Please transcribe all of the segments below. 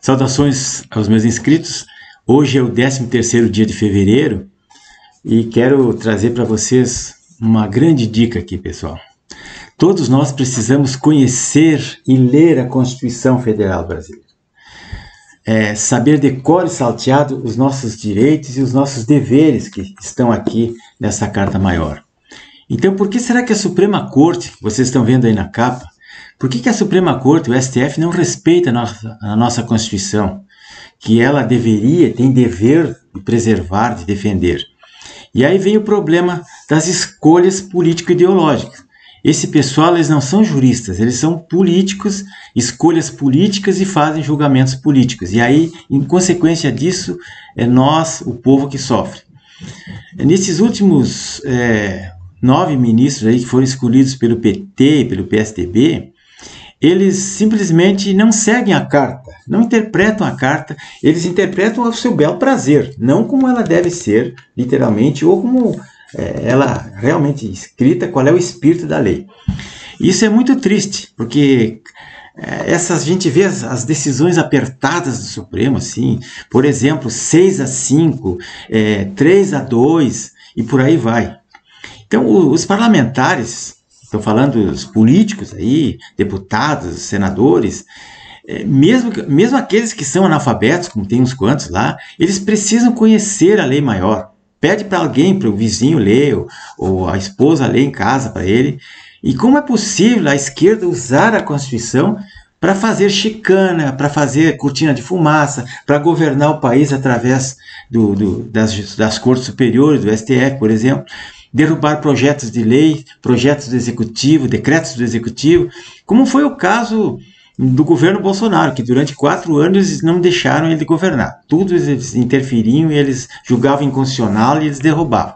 Saudações aos meus inscritos. Hoje é o 13º dia de fevereiro e quero trazer para vocês uma grande dica aqui, pessoal. Todos nós precisamos conhecer e ler a Constituição Federal Brasileira. Saber de cor e salteado os nossos direitos e os nossos deveres que estão aqui nessa Carta Maior. Então, por que será que a Suprema Corte, que vocês estão vendo aí na capa, por que a Suprema Corte, o STF, não respeita a nossa Constituição, que ela deveria, tem dever de preservar, de defender? E aí vem o problema das escolhas político-ideológicas. Esse pessoal, eles não são juristas, eles são políticos, escolhas políticas e fazem julgamentos políticos. E aí, em consequência disso, é nós, o povo, que sofre. Nesses últimos 9 ministros aí que foram escolhidos pelo PT e pelo PSDB, eles simplesmente não seguem a carta, não interpretam a carta, eles interpretam ao seu belo prazer, não como ela deve ser, literalmente, ou como ela realmente escrita, qual é o espírito da lei. Isso é muito triste, porque a gente vê as decisões apertadas do Supremo, assim, por exemplo, 6-5, 3-2 e por aí vai. Então, os parlamentares, estou falando dos políticos aí, deputados, senadores, mesmo aqueles que são analfabetos, como tem uns quantos lá, eles precisam conhecer a lei maior. Pede para alguém, para o vizinho ler, ou a esposa ler em casa para ele. E como é possível a esquerda usar a Constituição para fazer chicana, para fazer cortina de fumaça, para governar o país através das cortes superiores, do STF, por exemplo, derrubar projetos de lei, projetos do Executivo, decretos do Executivo, como foi o caso do governo Bolsonaro, que durante 4 anos eles não deixaram ele governar. Tudo eles interferiam, eles julgavam inconstitucional e eles derrubavam.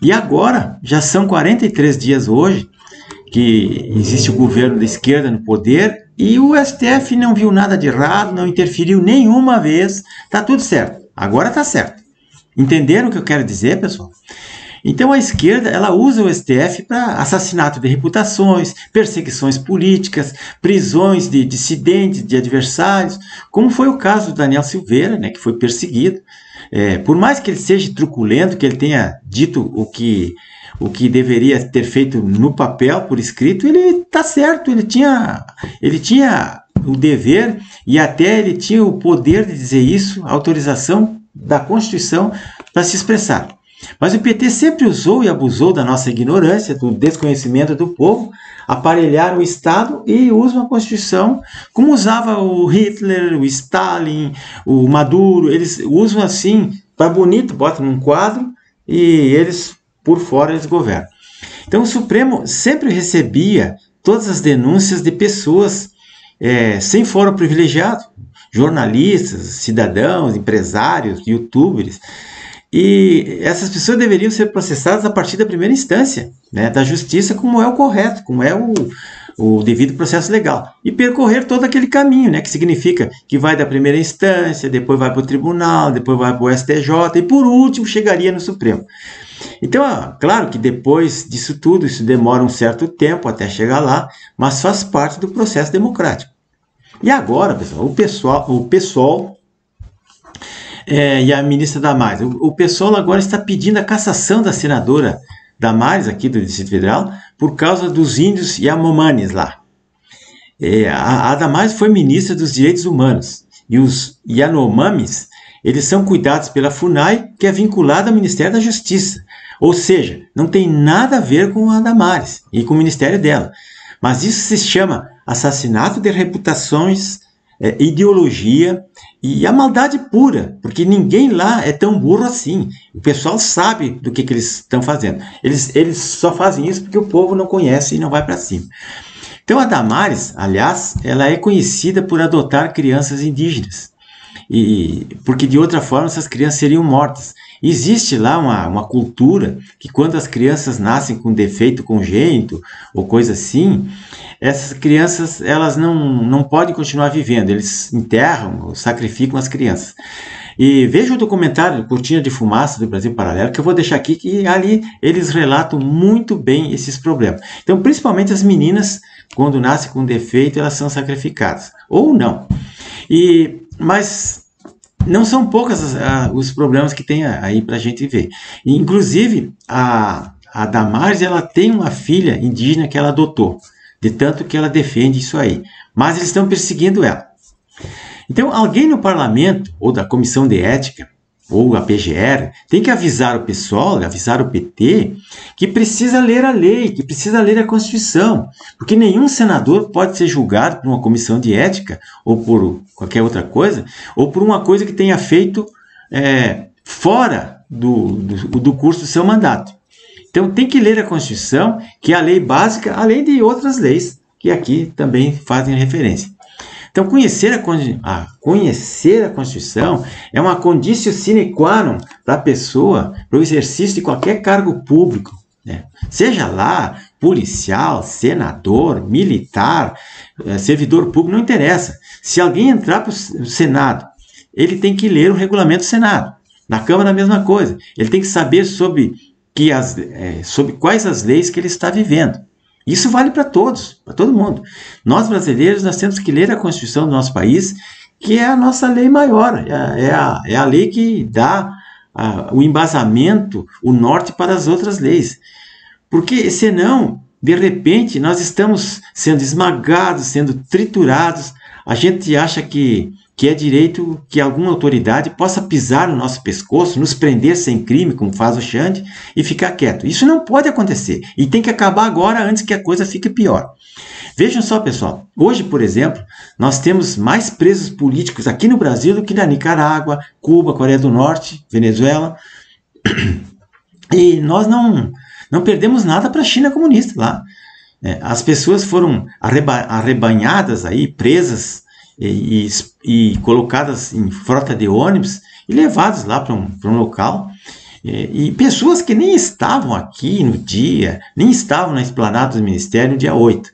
E agora, já são 43 dias hoje, que existe o governo da esquerda no poder, e o STF não viu nada de errado, não interferiu nenhuma vez, está tudo certo. Agora está certo. Entenderam o que eu quero dizer, pessoal? Então a esquerda, ela usa o STF para assassinato de reputações, perseguições políticas, prisões de dissidentes, de adversários, como foi o caso do Daniel Silveira, né, que foi perseguido. Por mais que ele seja truculento, que ele tenha dito o que deveria ter feito no papel, por escrito, ele está certo, ele tinha o dever e até ele tinha o poder de dizer isso, a autorização da Constituição para se expressar. Mas o PT sempre usou e abusou da nossa ignorância, do desconhecimento do povo, aparelharam o Estado e usam a Constituição como usava o Hitler, o Stalin, o Maduro. Eles usam assim, para bonito, botam num quadro e eles, por fora, eles governam. Então o Supremo sempre recebia todas as denúncias de pessoas sem fórum privilegiado, jornalistas, cidadãos, empresários, youtubers. E essas pessoas deveriam ser processadas a partir da primeira instância, né, da justiça, como é o correto, como é o devido processo legal. E percorrer todo aquele caminho, né, que significa que vai da primeira instância, depois vai para o tribunal, depois vai para o STJ e por último chegaria no Supremo. Então, claro que depois disso tudo, isso demora um certo tempo até chegar lá, mas faz parte do processo democrático. E agora, pessoal, o PSOL e a ministra Damares. O PSOL agora está pedindo a cassação da senadora Damares, aqui do Distrito Federal, por causa dos índios Yanomamis lá. A Damares foi ministra dos Direitos Humanos, e os Yanomamis, eles são cuidados pela FUNAI, que é vinculada ao Ministério da Justiça. Ou seja, não tem nada a ver com a Damares e com o ministério dela. Mas isso se chama assassinato de reputações, ideologia e a maldade pura, porque ninguém lá é tão burro assim. O pessoal sabe do que eles estão fazendo. Eles só fazem isso porque o povo não conhece e não vai para cima. Então a Damares, aliás, ela é conhecida por adotar crianças indígenas, porque de outra forma essas crianças seriam mortas. Existe lá uma cultura que quando as crianças nascem com defeito congênito ou coisa assim, essas crianças elas não podem continuar vivendo, eles enterram ou sacrificam as crianças. E veja o documentário Cortina de Fumaça do Brasil Paralelo, que eu vou deixar aqui, que ali eles relatam muito bem esses problemas. Então, principalmente as meninas, quando nascem com defeito, elas são sacrificadas, ou não. Mas não são poucos os problemas que tem aí para a gente ver. E, inclusive, a Damares, ela tem uma filha indígena que ela adotou, de tanto que ela defende isso aí. Mas eles estão perseguindo ela. Então, alguém no parlamento, ou da comissão de ética, ou a PGR, tem que avisar o pessoal, avisar o PT, que precisa ler a lei, que precisa ler a Constituição, porque nenhum senador pode ser julgado por uma comissão de ética, ou por qualquer outra coisa, ou por uma coisa que tenha feito fora do curso do seu mandato. Então tem que ler a Constituição, que é a lei básica, além de outras leis, que aqui também fazem referência. Então, conhecer a Constituição é uma conditio sine qua non para a pessoa, para o exercício de qualquer cargo público, né? Seja lá policial, senador, militar, servidor público, não interessa. Se alguém entrar para o Senado, ele tem que ler o regulamento do Senado. Na Câmara, a mesma coisa. Ele tem que saber sobre quais as leis que ele está vivendo. Isso vale para todos, para todo mundo. Nós brasileiros, nós temos que ler a Constituição do nosso país, que é a nossa lei maior, é a lei que dá o embasamento, o norte para as outras leis. Porque senão, de repente, nós estamos sendo esmagados, sendo triturados, a gente acha que é direito que alguma autoridade possa pisar no nosso pescoço, nos prender sem crime, como faz o Xande, e ficar quieto. Isso não pode acontecer. E tem que acabar agora, antes que a coisa fique pior. Vejam só, pessoal. Hoje, por exemplo, nós temos mais presos políticos aqui no Brasil do que na Nicarágua, Cuba, Coreia do Norte, Venezuela. E nós não perdemos nada para a China comunista lá. As pessoas foram arrebanhadas aí, presas, e colocadas em frota de ônibus e levadas lá para um local, e pessoas que nem estavam aqui no dia, nem estavam na esplanada do Ministério no dia 8.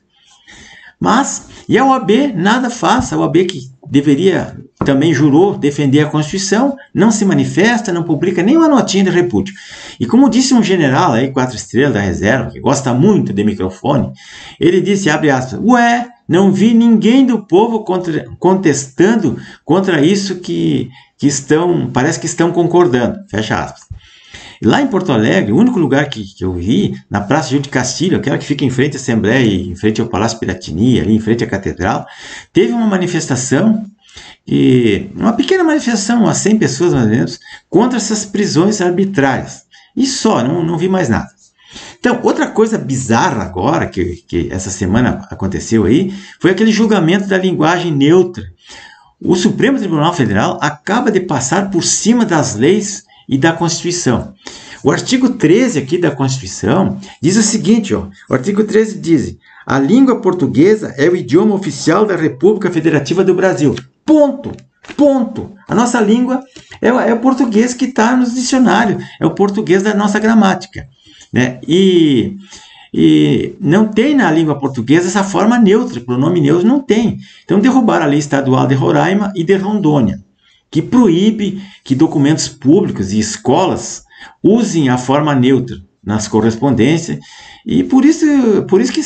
E a OAB nada faz, a OAB que deveria, também jurou defender a Constituição, não se manifesta, não publica nem uma notinha de repúdio. E como disse um general aí, 4 estrelas da reserva, que gosta muito de microfone, ele disse, abre aspas, não vi ninguém do povo contestando contra isso que parece que estão concordando, fecha aspas. Lá em Porto Alegre, o único lugar que eu vi, na Praça Gil de Castilho, aquela que fica em frente à Assembleia e em frente ao Palácio Piratini, ali em frente à Catedral, teve uma manifestação, uma pequena manifestação, umas 100 pessoas mais ou menos, contra essas prisões arbitrárias. E só, não vi mais nada. Então, outra coisa bizarra agora, que essa semana aconteceu aí, foi aquele julgamento da linguagem neutra. O Supremo Tribunal Federal acaba de passar por cima das leis e da Constituição. O artigo 13 aqui da Constituição diz o seguinte, o artigo 13 diz, a língua portuguesa é o idioma oficial da República Federativa do Brasil. Ponto. A nossa língua é o português que está nos dicionários, é o português da nossa gramática, né? E não tem na língua portuguesa essa forma neutra, pronome neutro não tem. Então derrubaram a lei estadual de Roraima e de Rondônia, que proíbe que documentos públicos e escolas usem a forma neutra nas correspondências, e por isso que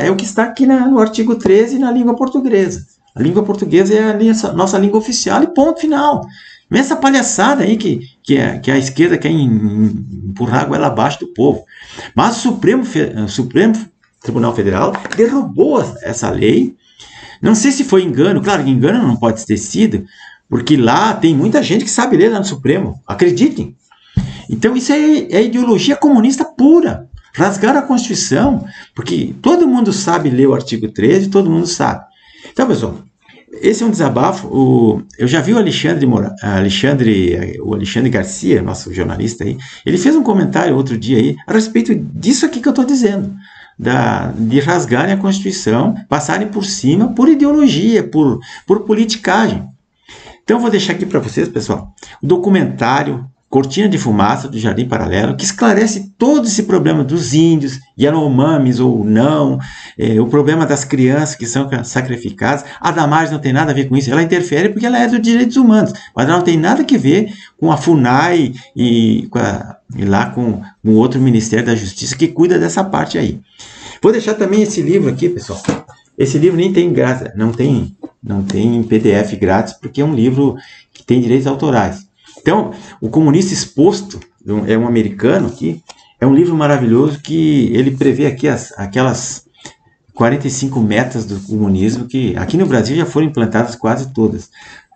é o que está aqui no artigo 13 na língua portuguesa. A língua portuguesa é a nossa língua oficial e ponto final. Essa palhaçada aí que a esquerda quer empurrar a goela abaixo do povo. Mas o Supremo Tribunal Federal derrubou essa lei. Não sei se foi engano, claro que engano não pode ter sido, porque lá tem muita gente que sabe ler lá no Supremo, acreditem. Então isso é ideologia comunista pura. Rasgaram a Constituição, porque todo mundo sabe ler o artigo 13, todo mundo sabe. Então, pessoal, esse é um desabafo. Eu já vi o Alexandre Garcia, nosso jornalista aí, ele fez um comentário outro dia aí a respeito disso aqui que eu estou dizendo, de rasgarem a Constituição, passarem por cima por ideologia, por politicagem. Então, eu vou deixar aqui para vocês, pessoal, o documentário Cortina de Fumaça, do Jardim Paralelo, que esclarece todo esse problema dos índios, Yanomamis ou não, o problema das crianças que são sacrificadas. A Damares não tem nada a ver com isso, ela interfere porque ela é dos direitos humanos, mas ela não tem nada a ver com a FUNAI e lá com o outro Ministério da Justiça que cuida dessa parte aí. Vou deixar também esse livro aqui, pessoal. Esse livro nem tem graça, não tem não tem em PDF grátis, porque é um livro que tem direitos autorais. Então, O Comunista Exposto, é um americano aqui, é um livro maravilhoso que ele prevê aqui aquelas 45 metas do comunismo que aqui no Brasil já foram implantadas quase todas.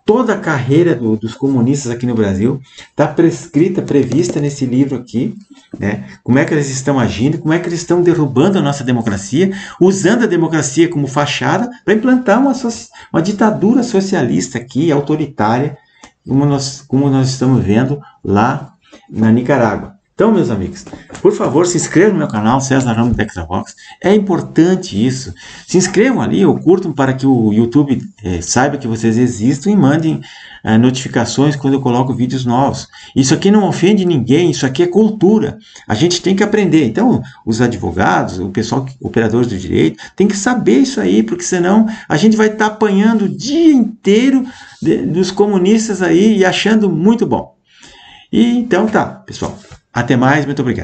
Toda a carreira dos comunistas aqui no Brasil está prescrita, prevista nesse livro aqui, né? Como é que eles estão agindo, como é que eles estão derrubando a nossa democracia, usando a democracia como fachada para implantar uma ditadura socialista aqui, autoritária, como nós estamos vendo lá na Nicarágua. Então, meus amigos, por favor, se inscrevam no meu canal, César Ramos da Extravox. É importante isso. Se inscrevam ali ou curtam para que o YouTube saiba que vocês existem e mandem notificações quando eu coloco vídeos novos. Isso aqui não ofende ninguém, isso aqui é cultura. A gente tem que aprender. Então, os advogados, o pessoal, operadores do direito, tem que saber isso aí, porque senão a gente vai estar apanhando o dia inteiro dos comunistas aí e achando muito bom. E então tá, pessoal. Até mais, muito obrigado.